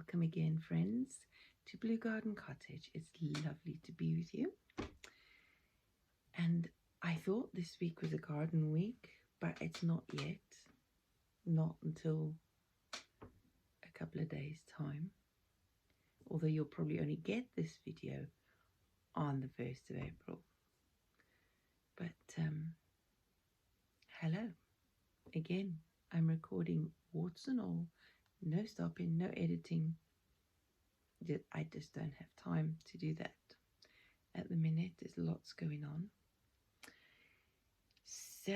welcome again, friends, to Blue Garden Cottage. It's lovely to be with you. And I thought this week was a garden week, but it's not yet. Not until a couple of days' time. Although you'll probably only get this video on the 1st of April. But hello. Again, I'm recording warts and all. No stopping, no editing. I just don't have time to do that at the minute. There's lots going on. So,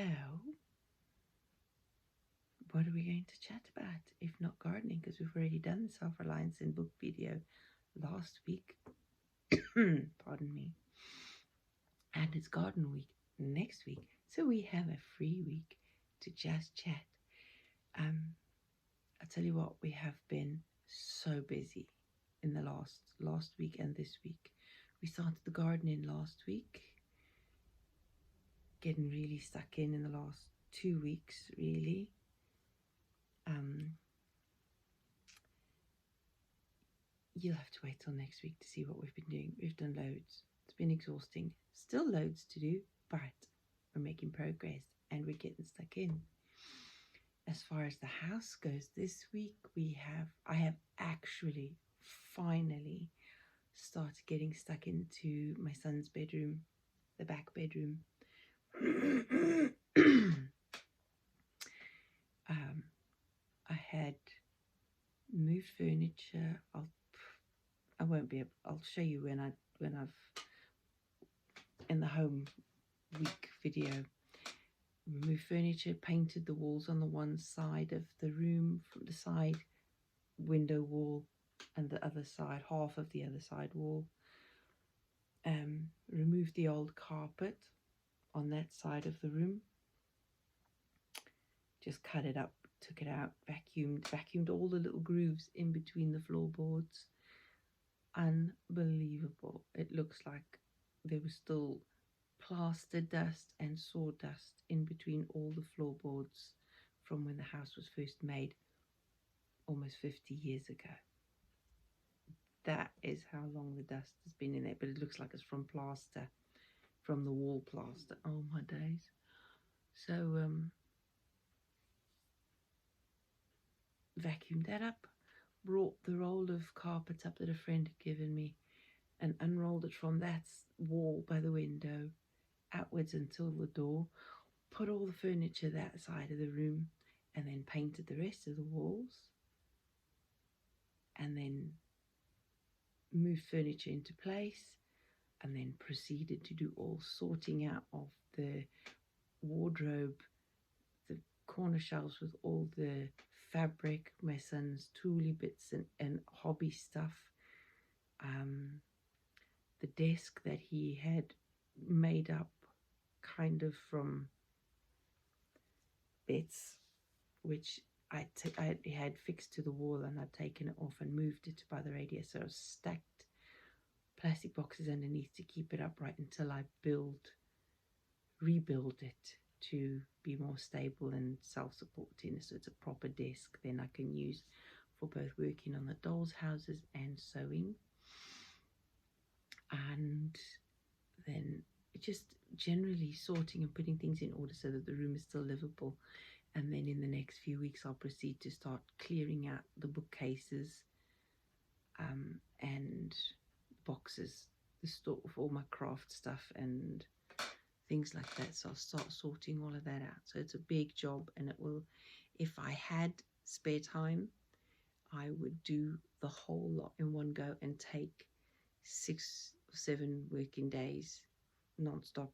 what are we going to chat about if not gardening? Because we've already done the self-reliance in book video last week. Pardon me. And it's garden week next week. So we have a free week to just chat. I'll tell you what, we have been so busy in the last week and this week. We started the gardening last week, getting really stuck in the last 2 weeks, really. You'll have to wait till next week to see what we've been doing. We've done loads. It's been exhausting. Still loads to do, but we're making progress and we're getting stuck in. As far as the house goes, this week I have actually finally started getting stuck into my son's bedroom, the back bedroom. I had moved furniture. I'll show you when I've in the home week video. Moved furniture, painted the walls on the one side of the room, from the side window wall, and the other side, half of the other side wall. Removed the old carpet on that side of the room. Just cut it up, took it out, vacuumed all the little grooves in between the floorboards. Unbelievable. It looks like there was still plaster dust and sawdust in between all the floorboards from when the house was first made almost 50 years ago. That is how long the dust has been in there, but it looks like it's from plaster, from the wall plaster. Oh my days. So vacuumed that up, brought the roll of carpet up that a friend had given me and unrolled it from that wall by the window outwards until the door, put all the furniture that side of the room, and then painted the rest of the walls, and then moved furniture into place, and then proceeded to do all sorting out of the wardrobe, the corner shelves with all the fabric, my son's tooly bits and hobby stuff, the desk that he had made up kind of from bits which I had fixed to the wall, and I'd taken it off and moved it by the radius. So I stacked plastic boxes underneath to keep it upright until I rebuild it to be more stable and self-supporting. So it's a proper desk then I can use for both working on the dolls' houses and sewing. And then just generally sorting and putting things in order so that the room is still livable. And then in the next few weeks I'll proceed to start clearing out the bookcases and boxes, the store of all my craft stuff and things like that. So I'll start sorting all of that out. So it's a big job, and it will, if I had spare time, I would do the whole lot in one go and take 6 or 7 working days non-stop,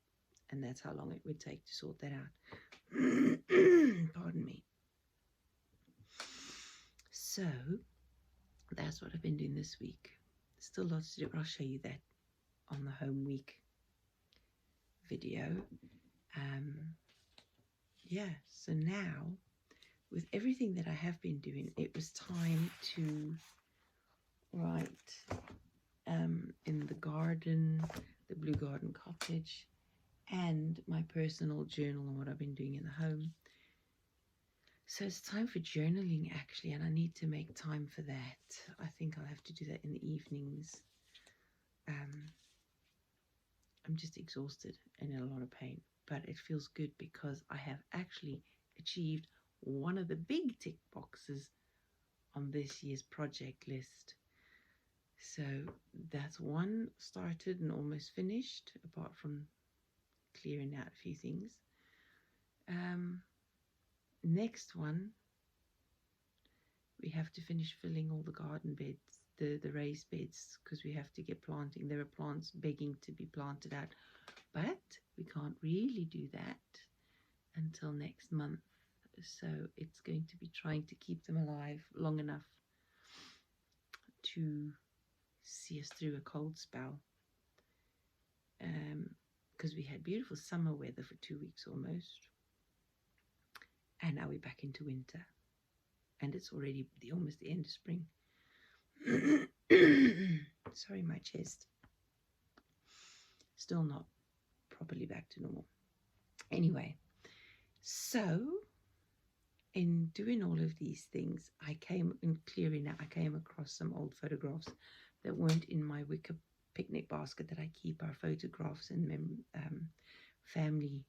and that's how long it would take to sort that out. Pardon me. So that's what I've been doing this week. Still lots to do, but I'll show you that on the home week video. Yeah, so now with everything that I have been doing, it was time to write in the garden, the Blue Garden Cottage, and my personal journal on what I've been doing in the home. So it's time for journaling, actually, and I need to make time for that. I think I'll have to do that in the evenings. I'm just exhausted and in a lot of pain, but it feels good because I have actually achieved one of the big tick boxes on this year's project list. So that's one started and almost finished, apart from clearing out a few things. Next one, we have to finish filling all the garden beds, the raised beds, because we have to get planting. There are plants begging to be planted out, but we can't really do that until next month. So it's going to be trying to keep them alive long enough to see us through a cold spell. Because we had beautiful summer weather for 2 weeks almost, and now we're back into winter, and it's already almost the end of spring. Sorry, my chest. Still not properly back to normal. Anyway, so in doing all of these things, I came across some old photographs that weren't in my wicker picnic basket that I keep our photographs and family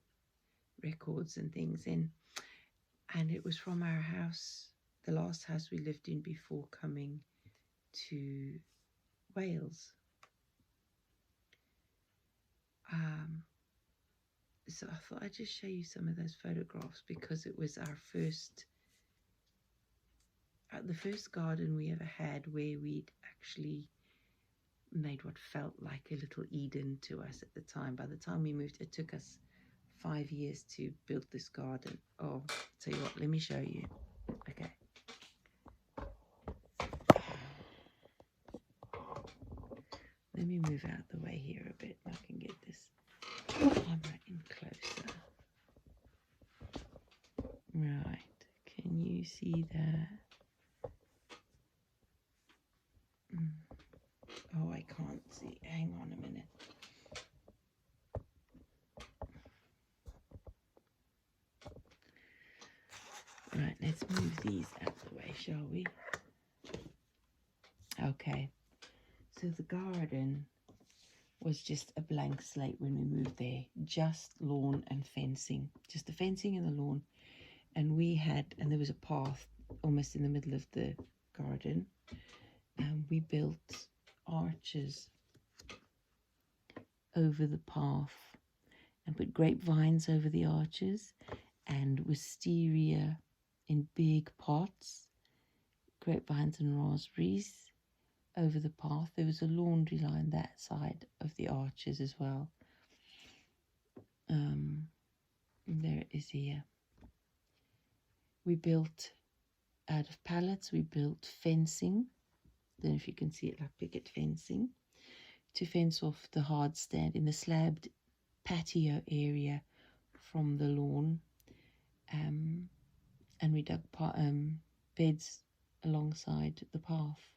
records and things in. And it was from our house, the last house we lived in before coming to Wales. So I thought I'd just show you some of those photographs because it was our the first garden we ever had where we'd actually made what felt like a little Eden to us at the time. By the time we moved, it took us 5 years to build this garden. Oh, tell you what, let me show you. Okay. Let me move out the way here a bit. I can get this camera in closer. Right. Can you see that? Oh, I can't see. Hang on a minute. Right, let's move these out the way, shall we? Okay. So the garden was just a blank slate when we moved there. Just lawn and fencing. Just the fencing and the lawn. And there was a path almost in the middle of the garden. And we built arches over the path and put grapevines over the arches and wisteria in big pots, grapevines and raspberries over the path. There was a laundry line that side of the arches as well. There it is here. We built out of pallets, we built fencing. I don't know if you can see it, like picket fencing, to fence off the hard stand in the slabbed patio area from the lawn. And we dug beds alongside the path.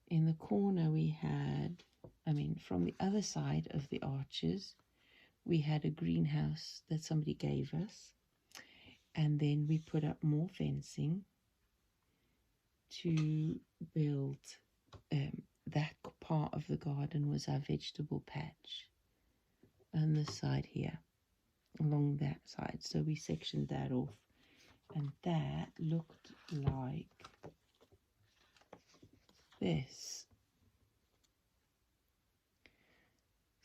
In the corner from the other side of the arches, we had a greenhouse that somebody gave us. And then we put up more fencing to build, that part of the garden was our vegetable patch on the side here, along that side. So we sectioned that off. And that looked like this.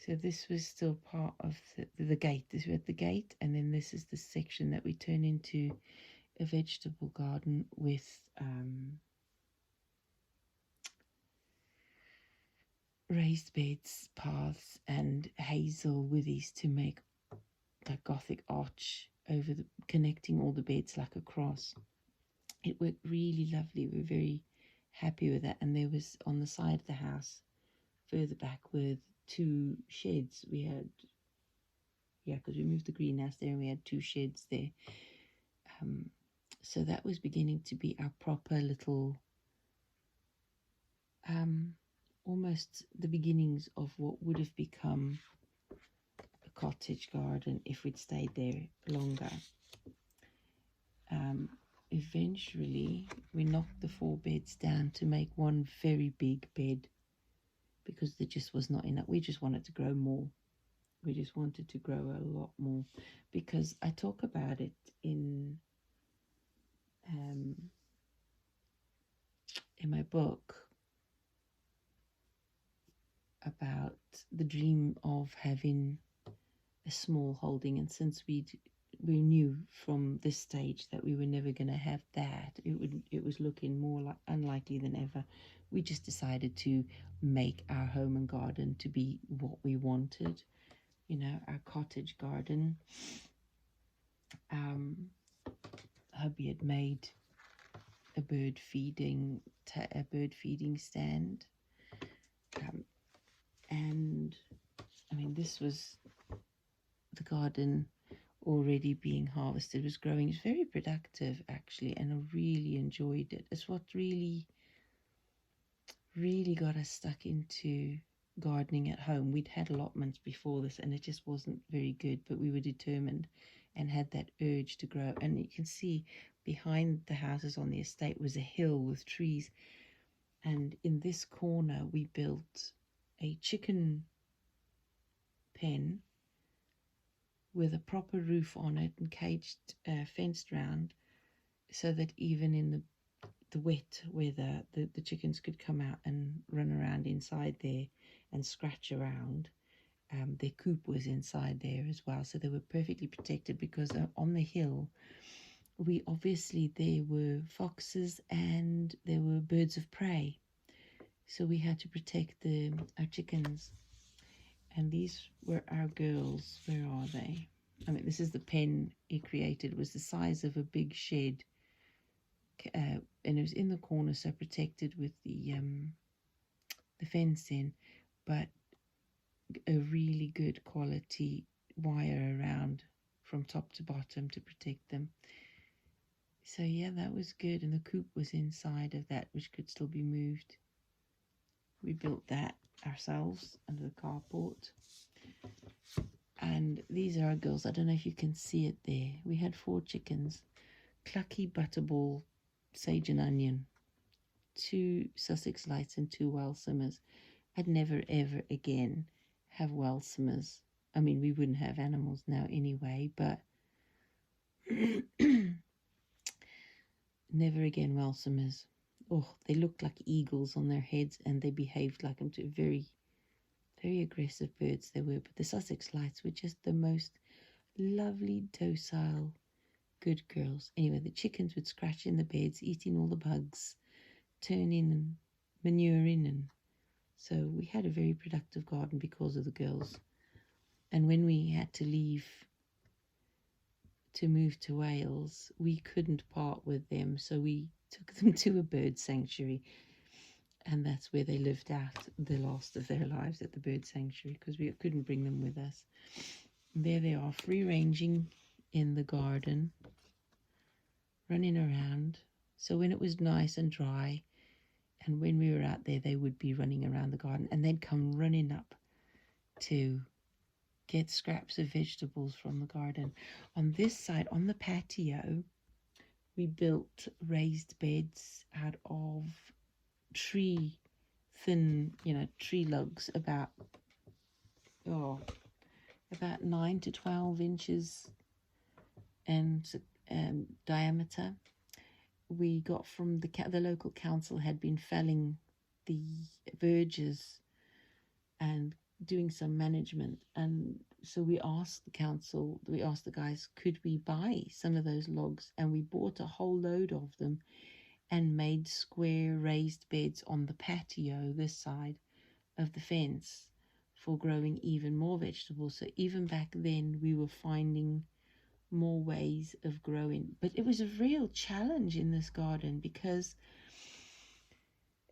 So this was still part of the gate. This was the gate, and then this is the section that we turn into a vegetable garden with raised beds, paths, and hazel withies to make a Gothic arch over connecting all the beds like a cross. It worked really lovely. We're very happy with that. And there was on the side of the house, further back, with 2 sheds. We had, because we moved the greenhouse there, and we had 2 sheds there. So that was beginning to be our proper little, almost the beginnings of what would have become a cottage garden if we'd stayed there longer. eventually we knocked the 4 beds down to make one very big bed, because there just was not enough. We just wanted to grow more. We just wanted to grow a lot more, because I talk about it in my book about the dream of having a small holding. And since we knew from this stage that we were never going to have that, it was looking more like unlikely than ever, we just decided to make our home and garden to be what we wanted, our cottage garden. Hubby had made a bird feeding stand, and I mean, this was the garden already being harvested, was growing. It's very productive actually, and I really enjoyed it. It's what really got us stuck into gardening at home. We'd had allotments before this and it just wasn't very good, but we were determined and had that urge to grow. And you can see behind the houses on the estate was a hill with trees, and in this corner we built a chicken pen with a proper roof on it and caged, fenced round, so that even in the wet weather, the chickens could come out and run around inside there and scratch around. Their coop was inside there as well, so they were perfectly protected, because on the hill, there were foxes and there were birds of prey, so we had to protect our chickens. And these were our girls. Where are they? I mean, this is the pen he created. It was the size of a big shed, and it was in the corner, so protected with the fencing, but a really good quality wire around from top to bottom to protect them. So yeah, that was good. And the coop was inside of that, which could still be moved. We built that ourselves under the carport. And these are our girls. I don't know if you can see it there. We had 4 chickens: Clucky, Butterball, Sage and Onion, 2 Sussex Lights and 2 Welsimmers. I'd never ever again have Welsimmers. I mean, we wouldn't have animals now anyway, but never again Welsimmers. Oh, they looked like eagles on their heads, and they behaved like them too. Very, very aggressive birds they were. But the Sussex Lights were just the most lovely, docile, good girls. Anyway, the chickens would scratch in the beds, eating all the bugs, turning and manuring, and so we had a very productive garden because of the girls. And when we had to leave to move to Wales, we couldn't part with them, so we took them to a bird sanctuary, and that's where they lived out the last of their lives, at the bird sanctuary, because we couldn't bring them with us. And there they are, free ranging in the garden, running around. So when it was nice and dry, and when we were out there, they would be running around the garden, and they'd come running up to get scraps of vegetables from the garden. On this side, on the patio, we built raised beds out of tree lugs, about 9 to 12 inches and diameter. We got from the local council, had been felling the verges and doing some management, and so we asked the guys, could we buy some of those logs, and we bought a whole load of them and made square raised beds on the patio this side of the fence for growing even more vegetables. So even back then we were finding more ways of growing, but it was a real challenge in this garden, because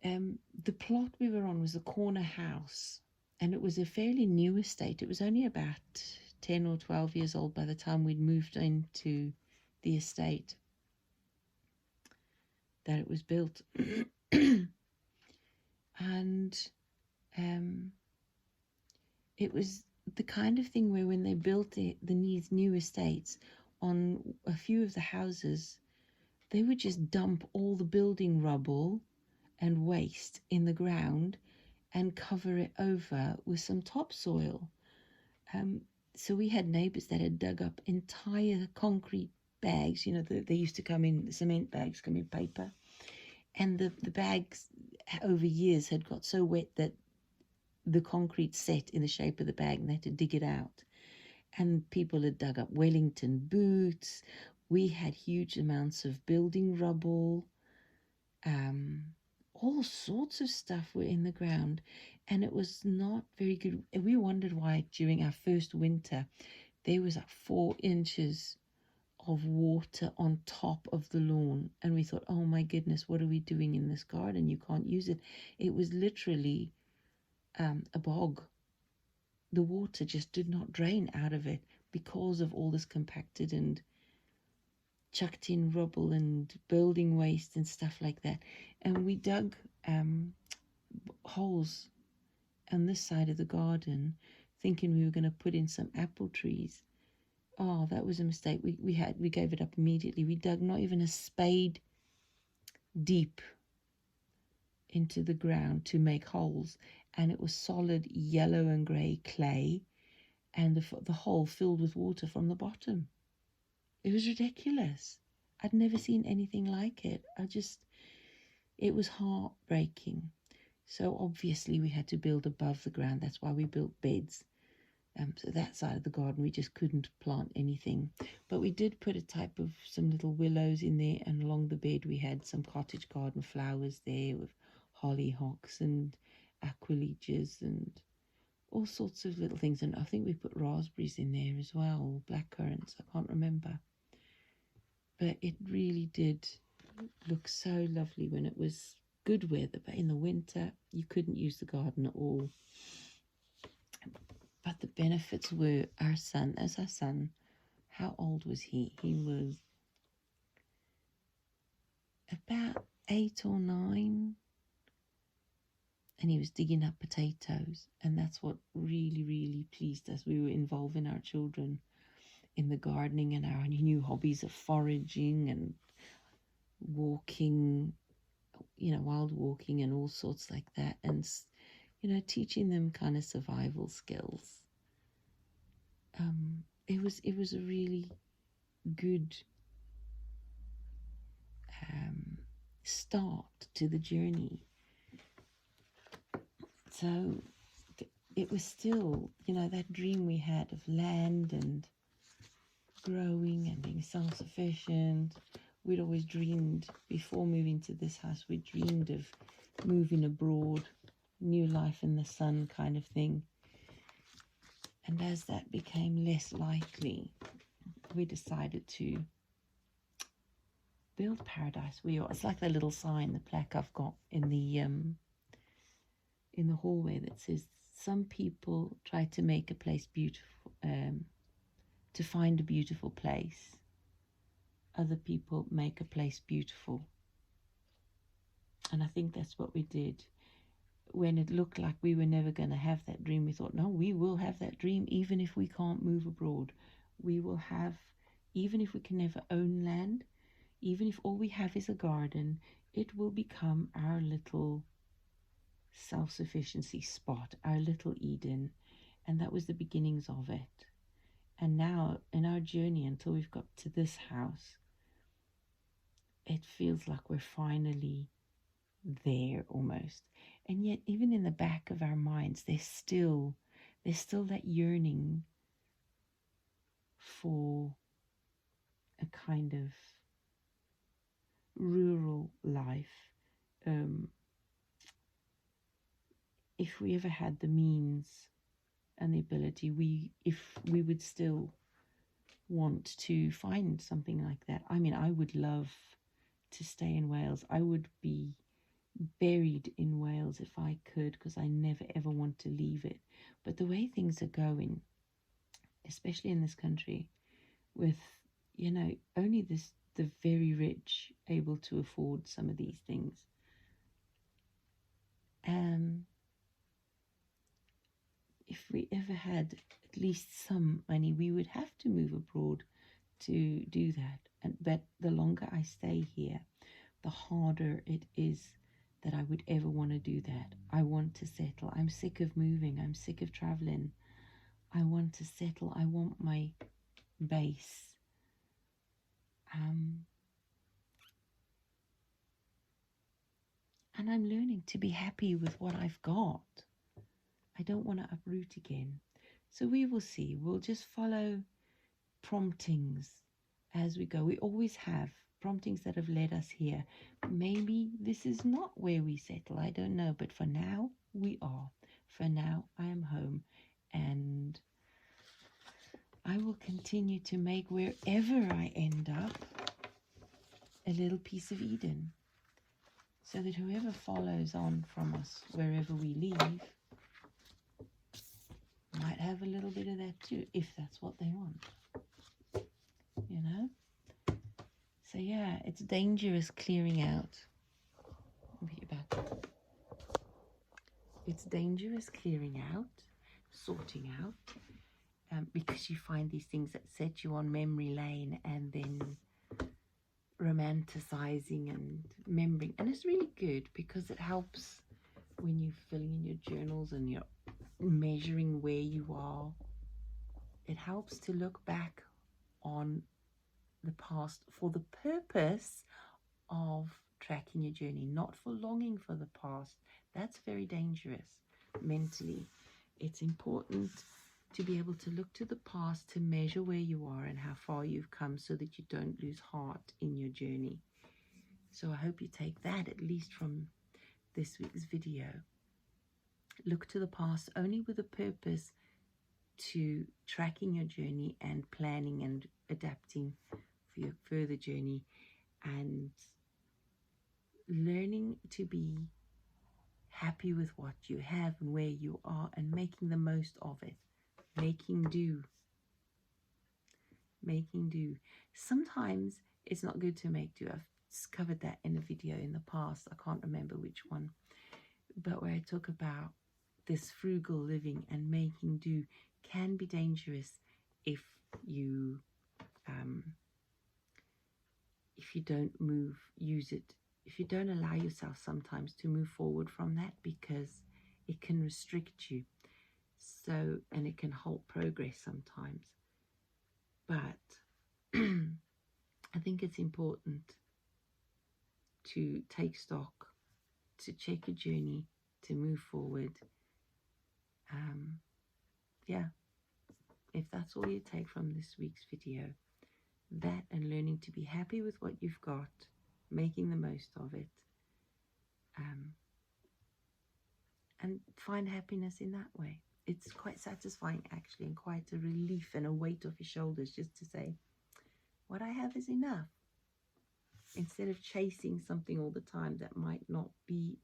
the plot we were on was a corner house, and it was a fairly new estate. It was only about 10 or 12 years old by the time we'd moved into the estate that it was built. And it was the kind of thing where when they built these new estates, on a few of the houses, they would just dump all the building rubble and waste in the ground and cover it over with some topsoil. So we had neighbors that had dug up entire concrete bags. They used to come in, cement bags come in paper. And the bags over years had got so wet that the concrete set in the shape of the bag and they had to dig it out. And people had dug up Wellington boots. We had huge amounts of building rubble. All sorts of stuff were in the ground, and it was not very good. We wondered why during our first winter there was like 4 inches of water on top of the lawn, and we thought, oh my goodness, what are we doing in this garden? You can't use it. It was literally a bog. The water just did not drain out of it because of all this compacted and chucked in rubble and building waste and stuff like that. And we dug holes on this side of the garden thinking we were going to put in some apple trees. Oh, that was a mistake. We gave it up immediately. We dug not even a spade deep into the ground to make holes, and it was solid yellow and grey clay, and the hole filled with water from the bottom. It was ridiculous. I'd never seen anything like it. It was heartbreaking. So obviously we had to build above the ground. That's why we built beds. So that side of the garden, we just couldn't plant anything. But we did put a type of some little willows in there, and along the bed we had some cottage garden flowers there with hollyhocks and aquilliges and all sorts of little things. And I think we put raspberries in there as well, or blackcurrants, I can't remember. But it really did look so lovely when it was good weather. But in the winter, you couldn't use the garden at all. But the benefits were our son, how old was he? He was about 8 or 9, and he was digging up potatoes, and that's what really, really pleased us. We were involving our children in the gardening and our new hobbies of foraging and walking, wild walking and all sorts like that, and teaching them kind of survival skills. It was a really good start to the journey. So it was still, that dream we had of land and growing and being self-sufficient. We'd always dreamed, before moving to this house, we dreamed of moving abroad, new life in the sun kind of thing. And as that became less likely, we decided to build paradise. It's like the little sign, the plaque I've got in the hallway that says, some people try to make a place beautiful, to find a beautiful place. Other people make a place beautiful. And I think that's what we did. When it looked like we were never going to have that dream, we thought, no, we will have that dream even if we can't move abroad. We will have, even if we can never own land, even if all we have is a garden, it will become our little self-sufficiency spot, our little Eden. And that was the beginnings of it. And now in our journey until we've got to this house, it feels like we're finally there almost. And yet even in the back of our minds, there's still that yearning for a kind of rural life. If we ever had the means and the ability, if we would still want to find something like that. I mean, I would love to stay in Wales. I would be buried in Wales if I could, because I never ever want to leave it. But the way things are going, especially in this country, with only the very rich able to afford some of these things, if we ever had at least some money, we would have to move abroad to do that. But the longer I stay here, the harder it is that I would ever want to do that. I want to settle. I'm sick of moving. I'm sick of traveling. I want to settle. I want my base. And I'm learning to be happy with what I've got. I don't want to uproot again. So we will see. We'll just follow promptings as we go. We always have promptings that have led us here. Maybe this is not where we settle. I don't know. But for now, we are. For now, I am home. And I will continue to make wherever I end up a little piece of Eden, so that whoever follows on from us, wherever we leave, might have a little bit of that too, if that's what they want, you know? So yeah, it's dangerous clearing out. I'll put you back. It's dangerous clearing out, sorting out, because you find these things that set you on memory lane and then romanticizing and remembering. And it's really good because it helps when you're filling in your journals and you're measuring where you are. It helps to look back on the past for the purpose of tracking your journey, not for longing for the past. That's very dangerous mentally. It's important to be able to look to the past to measure where you are and how far you've come, so that you don't lose heart in your journey. So I hope you take that at least from this week's video. Look to the past only with a purpose to tracking your journey and planning and adapting for your further journey, and learning to be happy with what you have and where you are and making the most of it. Making do. Making do. Sometimes it's not good to make do. I've covered that in a video in the past. I can't remember which one. But where I talk about this frugal living and making do can be dangerous if you don't use it, if you don't allow yourself sometimes to move forward from that, because it can restrict you. So, and it can halt progress sometimes. But I think it's important to take stock, to check your journey, to move forward. Yeah, if that's all you take from this week's video, that and learning to be happy with what you've got, making the most of it, and find happiness in that way. It's quite satisfying actually, and quite a relief and a weight off your shoulders just to say, what I have is enough, instead of chasing something all the time that might not be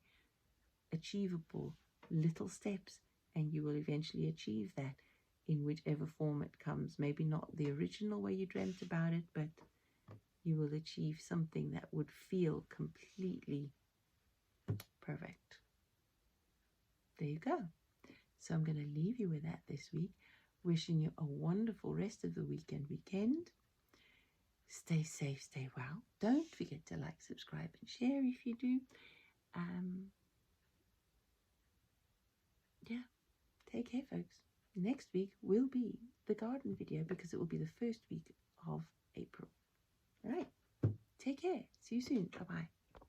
achievable. Little steps and you will eventually achieve that in whichever form it comes. Maybe not the original way you dreamt about it, but you will achieve something that would feel completely perfect. There you go. So I'm going to leave you with that this week. Wishing you a wonderful rest of the week and weekend. Stay safe, stay well. Don't forget to like, subscribe, and share if you do. Yeah, take care, folks. Next week will be the garden video because it will be the first week of April. All right, take care. See you soon. Bye-bye.